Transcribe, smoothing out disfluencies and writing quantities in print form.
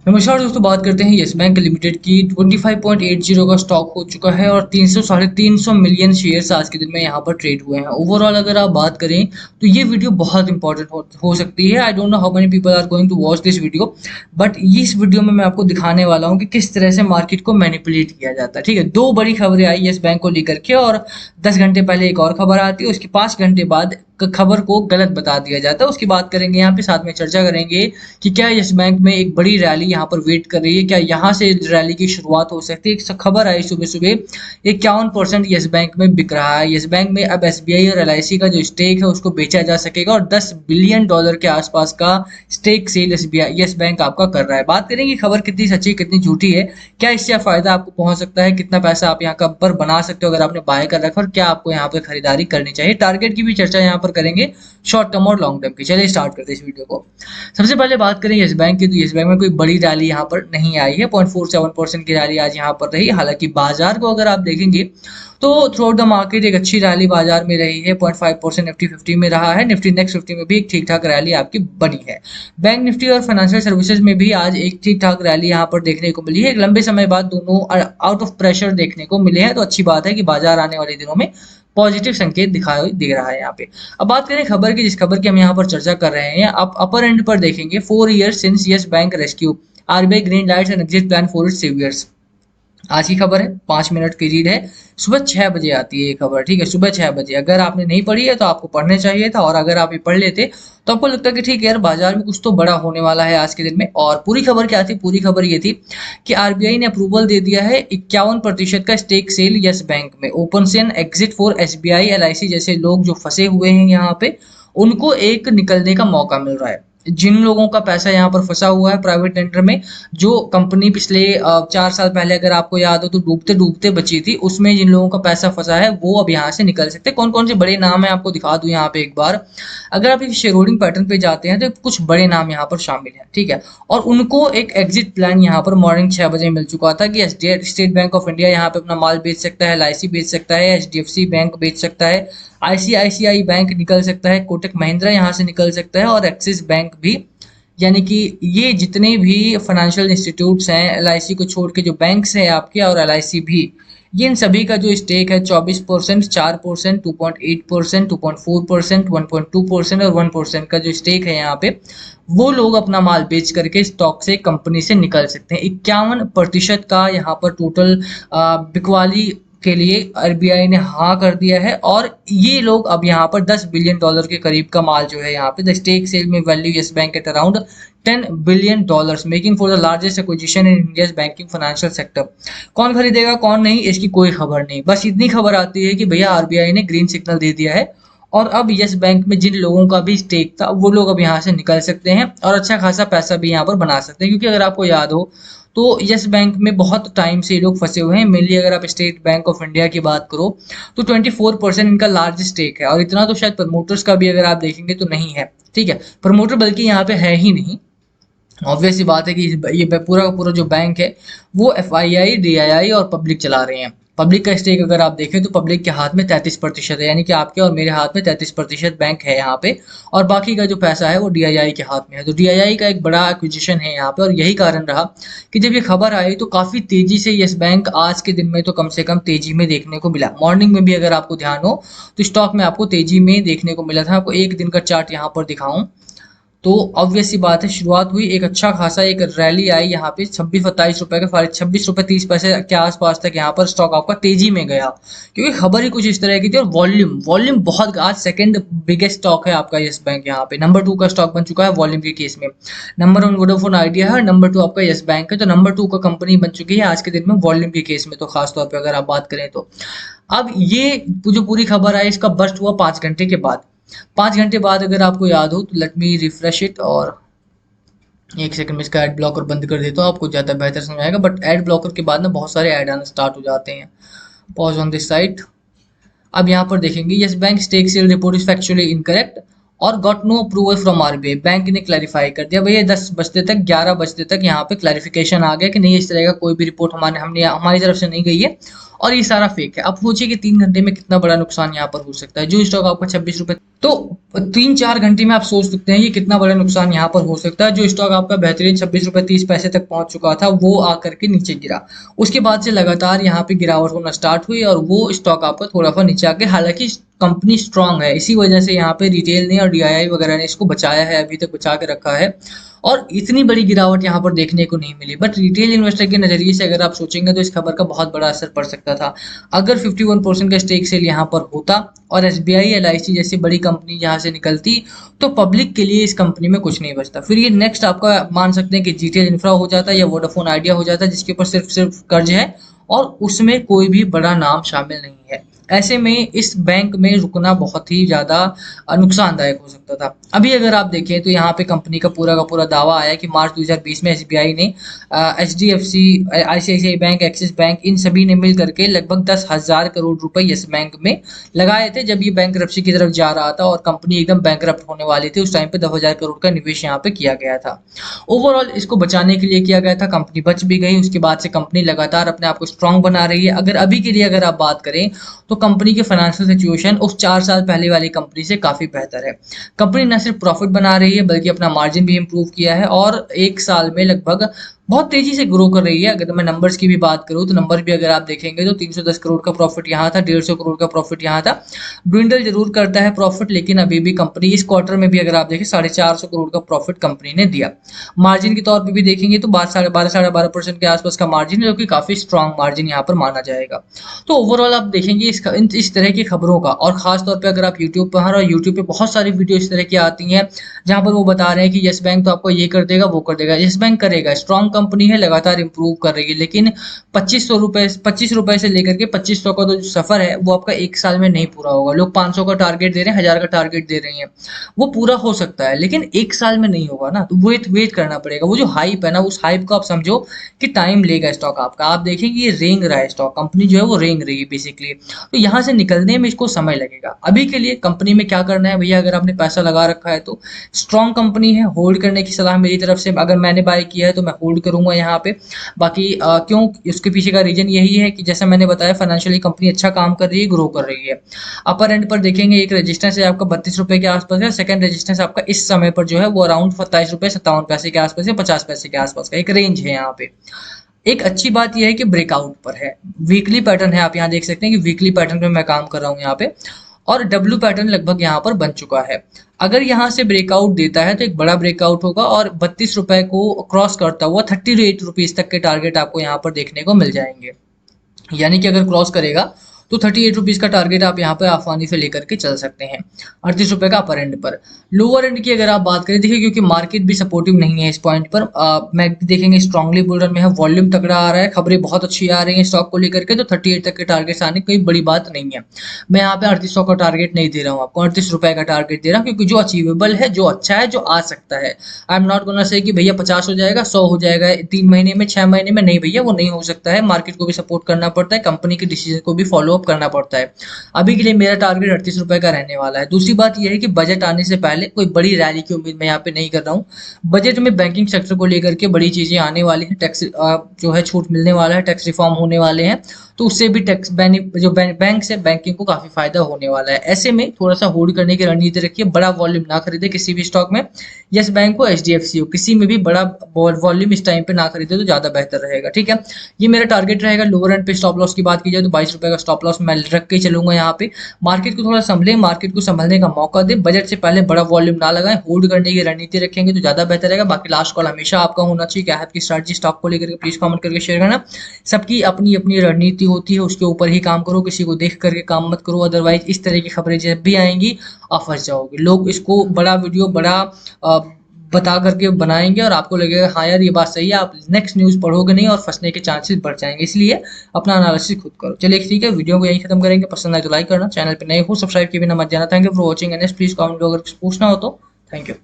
नमस्कार दोस्तों, बात करते हैं यस बैंक लिमिटेड की। 25.80 का स्टॉक हो चुका है और 300 साढ़े 300 मिलियन शेयर्स आज के दिन में यहाँ पर ट्रेड हुए हैं। ओवरऑल अगर आप बात करें तो ये वीडियो बहुत इंपॉर्टेंट हो सकती है। I don't know how many people are going to watch this video, but इस वीडियो में मैं आपको दिखाने वाला हूँ कि किस तरह से मार्केट को मैनिपुलेट किया जाता है। ठीक है, दो बड़ी खबरें आई यस बैंक को लेकर के और 10 घंटे पहले एक और खबर आती है, उसके 5 घंटे बाद खबर को गलत बता दिया जाता है। उसकी बात करेंगे यहाँ पे, साथ में चर्चा करेंगे कि क्या यस बैंक में एक बड़ी रैली यहाँ पर वेट कर रही है, क्या यहाँ से रैली की शुरुआत हो सकती है। एक खबर आई सुबह सुबह 51% यस बैंक में बिक रहा है। यस बैंक में अब एसबीआई और एलआईसी का जो स्टेक है उसको बेचा जा सकेगा और $10 बिलियन के आसपास का stake sale SBI yes bank आपका कर रहा है। बात करेंगे खबर कितनी सच्ची कितनी झूठी है, क्या इससे फायदा आपको पहुंच सकता है, कितना पैसा आप यहाँ पर बना सकते हो अगर आपने बाय कर रखा, और क्या आपको यहाँ पर खरीदारी करनी चाहिए। टारगेट की भी चर्चा यहाँ पर करेंगे, शॉर्ट टर्म और लॉन्ग टर्म की। चलिए स्टार्ट करते हैं इस वीडियो को। सबसे पहले बात करें यस बैंक की, तो यस बैंक में कोई बड़ी रैली यहाँ पर नहीं आई है। 0.47% की रैली आज यहाँ पर रही। हालांकि बाजार को अगर आप देखेंगे तो थ्रू आउट द मार्केट एक अच्छी रैली बाजार में रही है। 0.5% निफ्टी 50 में रहा है। निफ्टी नेक्स्ट 50 में भी एक ठीक ठाक रैली आपकी बनी है। बैंक निफ्टी और फाइनेंशियल सर्विसेज में भी आज एक ठीक ठाक रैली यहाँ पर देखने को मिली है। एक लंबे समय बाद दोनों आउट ऑफ प्रेशर देखने को मिले हैं, तो अच्छी बात है कि बाजार आने वाले दिनों में पॉजिटिव संकेत दिखाई दे रहा है यहाँ पे। अब बात करें खबर की, जिस खबर की हम यहाँ पर चर्चा कर रहे हैं, आप अपर एंड पर देखेंगे 4 years since yes bank rescue, RBI green lights and exit plan for its saviours. आज की खबर है, 5 मिनट की रीड है, सुबह 6 बजे आती है ये खबर। ठीक है, सुबह 6 बजे। अगर आपने नहीं पढ़ी है तो आपको पढ़ने चाहिए था, और अगर आप ये पढ़ लेते तो आपको लगता कि ठीक है यार, बाजार में कुछ तो बड़ा होने वाला है आज के दिन में। और पूरी खबर क्या थी? पूरी खबर ये थी कि आरबीआई ने अप्रूवल दे दिया है 51% का स्टेक सेल यस बैंक में। ओपन से an exit for SBI LIC जैसे लोग जो फंसे हुए हैं यहाँ पे, उनको एक निकलने का मौका मिल रहा है। जिन लोगों का पैसा यहाँ पर फंसा हुआ है प्राइवेट टेंडर में, जो कंपनी पिछले 4 साल पहले अगर आपको याद हो तो डूबते डूबते बची थी, उसमें जिन लोगों का पैसा फंसा है वो अब यहाँ से निकल सकते हैं। कौन कौन से बड़े नाम है आपको दिखा दूं यहाँ पे एक बार। अगर आप इस शेयर होल्डिंग पैटर्न पे जाते हैं तो कुछ बड़े नाम यहाँ पर शामिल हैं। ठीक है, और उनको एक एग्जिट प्लान यहाँ पर मॉर्निंग 6 बजे मिल चुका था कि स्टेट बैंक ऑफ इंडिया यहाँ पे अपना माल बेच सकता है, एलआईसी बेच सकता है, एचडीएफसी बैंक बेच सकता है, आईसीआईसीआई बैंक निकल सकता है, कोटक महिंद्रा यहाँ से निकल सकता है, और एक्सिस बैंक भी। यानी कि ये जितने भी फाइनेंशियल इंस्टीट्यूट्स हैं, एलआईसी को छोड़ के जो बैंक्स हैं आपके और एलआईसी भी, ये इन सभी का जो स्टेक है 24%, 4%, 2.8%, 2.4%, 1.2% और 1% का जो स्टेक है यहाँ पे, वो लोग अपना माल बेच करके स्टॉक से कंपनी से निकल सकते हैं। 51% का यहाँ पर टोटल बिकवाली के लिए आरबीआई ने हाँ कर दिया है, और ये लोग अब यहाँ पर $10 बिलियन के करीब का माल जो है यहाँ पे द स्टेक सेल में value yes bank at around $10 billion, making for the largest acquisition in India banking financial sector. कौन खरीदेगा कौन नहीं इसकी कोई खबर नहीं, बस इतनी खबर आती है कि भैया आरबीआई ने ग्रीन सिग्नल दे दिया है, और अब यस बैंक में जिन लोगों का भी स्टेक था वो लोग अब यहाँ से निकल सकते हैं और अच्छा खासा पैसा भी यहाँ पर बना सकते हैं। क्योंकि अगर आपको याद हो तो यस बैंक में बहुत टाइम से ये लोग फंसे हुए हैं। मेनली अगर आप स्टेट बैंक ऑफ इंडिया की बात करो तो 24% इनका लार्ज स्टेक है, और इतना तो शायद प्रमोटर्स का भी अगर आप देखेंगे तो नहीं है। ठीक है, प्रमोटर बल्कि यहाँ पे है ही नहीं। ऑब्वियस सी बात है कि ये पूरा का पूरा जो बैंक है वो एफआईआई, डीआईआई और पब्लिक चला रहे हैं। पब्लिक का स्टेक अगर आप देखें तो पब्लिक के हाथ में 33% है, यानी कि आपके और मेरे हाथ में 33% बैंक है यहाँ पे, और बाकी का जो पैसा है वो डीआईआई के हाथ में है। तो डीआईआई का एक बड़ा एक्विजिशन है यहाँ पे, और यही कारण रहा कि जब ये खबर आई तो काफी तेजी से यस बैंक आज के दिन में तो कम से कम तेजी में देखने को मिला। मॉर्निंग में भी अगर आपको ध्यान हो तो स्टॉक में आपको तेजी में देखने को मिला था। आपको एक दिन का चार्ट यहाँ पर दिखाऊं तो ऑब्वियस सी बात है, शुरुआत हुई एक अच्छा खासा एक रैली आई यहाँ पे 26-27 रुपए के, 26 रुपए 30 पैसे के आसपास तक यहाँ पर स्टॉक आपका तेजी में गया, क्योंकि खबर ही कुछ इस तरह की थी। और वॉल्यूम वॉल्यूम बहुत, आज सेकंड बिगेस्ट स्टॉक है आपका यस बैंक, यहाँ पे नंबर 2 का स्टॉक बन चुका है वॉल्यूम के केस में। नंबर 1 वोडाफोन आइडिया है, नंबर 2 आपका यस बैंक है, तो नंबर 2 का कंपनी बन चुकी है आज के दिन में वॉल्यूम के केस में। तो खासतौर पर अगर आप बात करें तो अब ये जो पूरी खबर आई इसका बर्स्ट हुआ 5 घंटे के बाद। 5 घंटे बाद अगर आपको याद हो तो लेट मी रिफ्रेश इट, और एक सेकंड में इसका एड ब्लॉकर बंद कर देता हूँ, आपको ज़्यादा बेहतर समझ आएगा। बट एड ब्लॉकर के बाद ना बहुत सारे ऐड आना स्टार्ट हो जाते हैं। Pause on this site. अब यहाँ पर देखेंगे Yes Bank stake sale report is factually incorrect, और got no approval from RBI, bank ने क्लैरिफाई कर दिया भैया 10 बजते तक 11 बजते तक यहाँ पे क्लैरिफिकेशन आ गया कि नहीं इस तरह का कोई भी रिपोर्ट हमारी तरफ से नहीं गई है और ये सारा फेक है। अब सोचिए कि 3 घंटे में कितना बड़ा नुकसान यहाँ पर हो सकता है। जो स्टॉक आपका 26 रुपए, तो 3-4 घंटे में आप सोच सकते हैं ये कितना बड़ा नुकसान यहाँ पर हो सकता है। जो स्टॉक आपका बेहतरीन 26 रुपए 30 पैसे तक पहुंच चुका था वो आकर के नीचे गिरा, उसके बाद से लगातार यहाँ पे गिरावट होना स्टार्ट हुई और वो स्टॉक आपका थोड़ा सा नीचे आके, हालांकि कंपनी स्ट्रांग है इसी वजह से यहाँ पे रिटेल ने और डीआईआई वगैरह ने इसको बचाया है, अभी तक बचा के रखा है और इतनी बड़ी गिरावट यहाँ पर देखने को नहीं मिली। बट रिटेल इन्वेस्टर के नजरिए से अगर आप सोचेंगे तो इस खबर का बहुत बड़ा असर पड़ सकता था। अगर 51% का स्टेक सेल यहाँ पर होता और एसबीआई एलआईसी जैसी बड़ी कंपनी यहाँ से निकलती तो पब्लिक के लिए इस कंपनी में कुछ नहीं बचता। फिर ये नेक्स्ट आपका मान सकते हैं कि जीटीएल इंफ्रा हो जाता या वोडाफोन आइडिया हो जाता, जिसके ऊपर सिर्फ कर्ज है और उसमें कोई भी बड़ा नाम शामिल नहीं है। ऐसे में इस बैंक में रुकना बहुत ही ज़्यादा नुकसानदायक हो सकता था। अभी अगर आप देखें तो यहाँ पे कंपनी का पूरा दावा आया कि मार्च 2020 में एसबीआई ने HDFC, ICICI bank, Axis bank, इन सभी ने मिल करके लगभग 10,000 करोड़ रुपए यस बैंक में लगाए थे जब ये बैंकरप्सी की तरफ जा रहा था और कंपनी एकदम बैंकरप्ट होने वाली थी। उस टाइम पे 10,000 करोड़ का निवेश यहाँ पे किया गया था। ओवरऑल इसको बचाने के लिए किया गया था, कंपनी बच भी गई। उसके बाद से कंपनी लगातार अपने आप को स्ट्रांग बना रही है। अगर अभी के लिए अगर आप बात करें तो कंपनी की फाइनेंशियल सिचुएशन उस 4 साल पहले वाली कंपनी से काफी बेहतर है। कंपनी न सिर्फ प्रॉफिट बना रही है बल्कि अपना मार्जिन भी इंप्रूव किया है और एक साल में लगभग बहुत तेजी से ग्रो कर रही है। अगर मैं नंबर्स की भी बात करूं तो नंबर भी अगर आप देखेंगे तो 310 करोड़ का प्रॉफिट यहाँ था, 150 करोड़ का प्रॉफिट यहाँ था। ड्विंडल जरूर करता है प्रॉफिट, लेकिन अभी भी कंपनी इस क्वार्टर में भी अगर आप देखें 450 करोड़ का प्रॉफिट कंपनी ने दिया। मार्जिन के तौर पे भी देखेंगे तो 12-12.5% के आसपास का मार्जिन है, जो कि काफी स्ट्रांग मार्जिन यहाँ पर माना जाएगा। तो ओवरऑल आप देखेंगे इस तरह की खबरों का, और खास तौर पे अगर आप यूट्यूब पर हैं और यूट्यूब पे बहुत सारी वीडियो इस तरह की आती हैं जहां पर वो बता रहे हैं कि यस बैंक तो आपको ये कर देगा वो कर देगा। यस बैंक करेगा, स्ट्रांग कंपनी है, लगातार इंप्रूव कर रही है, लेकिन 25 रुपए से लेकर के 2500 का तो जो सफर है वो आपका एक साल में नहीं पूरा होगा। लोग 500 का टारगेट दे रहे हैं, 1000 का टारगेट दे रहे हैं, वो पूरा हो सकता है लेकिन एक साल में नहीं होगा ना। तो वेट करना पड़ेगा। वो जो हाइप है ना, उस हाइप को आप समझो कि टाइम लेगा स्टॉक आपका। आप देखेंगे ये रेंग रहा है स्टॉक, कंपनी जो है वो रेंग रही है बेसिकली, तो यहाँ से निकलने में इसको समय लगेगा। अभी के लिए कंपनी में क्या करना है भैया, अगर आपने पैसा लगा रखा है तो स्ट्रॉन्ग कंपनी है, होल्ड करने की सलाह मेरी तरफ से। अगर मैंने बाय किया है तो मैं होल्ड करूंगा यहाँ पे। बाकी क्यों, इसके पीछे का रीजन यही है कि जैसा मैंने बताया फाइनेंशियली कंपनी अच्छा काम कर रही है, ग्रो कर रही है। अपर एंड पर देखेंगे एक रेजिस्टेंस है आपका 32 रुपए के आसपास है, सेकंड रेजिस्टेंस आपका इस समय पर जो है वो अराउंड 27 रुपए 57 पैसे के आसपास है, 50 पैसे के आसपास का एक रेंज है यहाँ पे। एक अच्छी बात यह है कि ब्रेकआउट पर है, वीकली पैटर्न है, आप यहाँ देख सकते हैं कि वीकली पैटर्न पे मैं काम कर रहा हूँ यहाँ पे, और डब्ल्यू पैटर्न लगभग यहाँ पर बन चुका है। अगर यहाँ से ब्रेकआउट देता है तो एक बड़ा ब्रेकआउट होगा और 32 रुपए को क्रॉस करता हुआ 38 रुपीज तक के टारगेट आपको यहाँ पर देखने को मिल जाएंगे। यानी कि अगर क्रॉस करेगा तो 38 रुपीज का टारगेट आप यहाँ पे आसानी से लेकर के चल सकते हैं। 38 रुपए का अपर एंड पर। लोअर एंड की अगर आप बात करें, देखिए क्योंकि मार्केट भी सपोर्टिव नहीं है इस पॉइंट पर, मैं देखेंगे स्ट्रांगली बुल रन में है, वॉल्यूम तगड़ा आ रहा है, खबरें बहुत अच्छी आ रही हैं स्टॉक को लेकर के, तो 38 तक के टारगेट आने कोई बड़ी बात नहीं है। मैं यहाँ पे 3800 का टारगेट नहीं दे रहा हूँ आपको, 38 रुपए का टारगेट दे रहा हूँ, क्योंकि जो अचीवेबल है, जो अच्छा है, जो आ सकता है। I am not gonna say कि भैया 50 हो जाएगा, 100 हो जाएगा 3 महीने में, 6 महीने में, नहीं भैया वो नहीं हो सकता है। मार्केट को भी सपोर्ट करना पड़ता है, कंपनी के डिसीजन को भी फॉलो अप करना पड़ता है। अभी के लिए मेरा टारगेट 38 रुपए का रहने वाला है। दूसरी बात यह है कि बजट आने से पहले कोई बड़ी रैली की उम्मीद मैं यहाँ पे नहीं कर रहा हूँ। बजट में बैंकिंग सेक्टर को लेकर के बड़ी चीजें आने वाली हैं, टैक्स जो है छूट मिलने वाला है, टैक्स रिफॉर्म होने वाले हैं, तो उससे भी टैक्स जो बैंक से बैंकिंग को काफी फायदा होने वाला है। ऐसे में थोड़ा सा होल्ड करने की रणनीति रखिए, बड़ा वॉल्यूम ना खरीदे किसी भी स्टॉक में, यस बैंक हो, एचडीएफसी हो, किसी में भी बड़ा वॉल्यूम इस टाइम पे ना खरीदे तो ज्यादा बेहतर रहेगा। ठीक है, ये मेरा टारगेट रहेगा। लोअर एंड पे स्टॉप लॉस की बात की जाए तो 22 रुपए का स्टॉप लॉस मैं रख के चलूंगा यहाँ पे। मार्केट को थोड़ा संभले, मार्केट को संभलने का मौका दे, बजट से पहले बड़ा वॉल्यूम ना लगाएं, होल्ड करने की रणनीति रखेंगे तो ज्यादा बेहतर रहेगा। बाकी लास्ट कॉल हमेशा आपका होना चाहिए, क्या है आपकी स्ट्रैटेजी स्टॉक को लेकर के, प्लीज कमेंट करके शेयर करना। सबकी अपनी अपनी रणनीति होती है, उसके ऊपर ही काम करो, किसी को देख करके काम मत करो, अदरवाइज इस तरह की खबरें जब भी आएंगी आप फंस जाओगे। लोग इसको बड़ा वीडियो बड़ा बता करके बनाएंगे और आपको लगेगा हाँ यार ये बात सही है, आप नेक्स्ट न्यूज़ पढ़ोगे नहीं और फंसने के चांसेस बढ़ जाएंगे। इसलिए अपना एनालिसिस खुद करो। चलिए ठीक है, वीडियो को यहीं खत्म करेंगे। पसंद आए तो लाइक करना, चैनल पे नए हो सब्सक्राइब किए बिना मत जाना। Thank you for watching and please comment अगर कुछ पूछना हो तो। Thank you.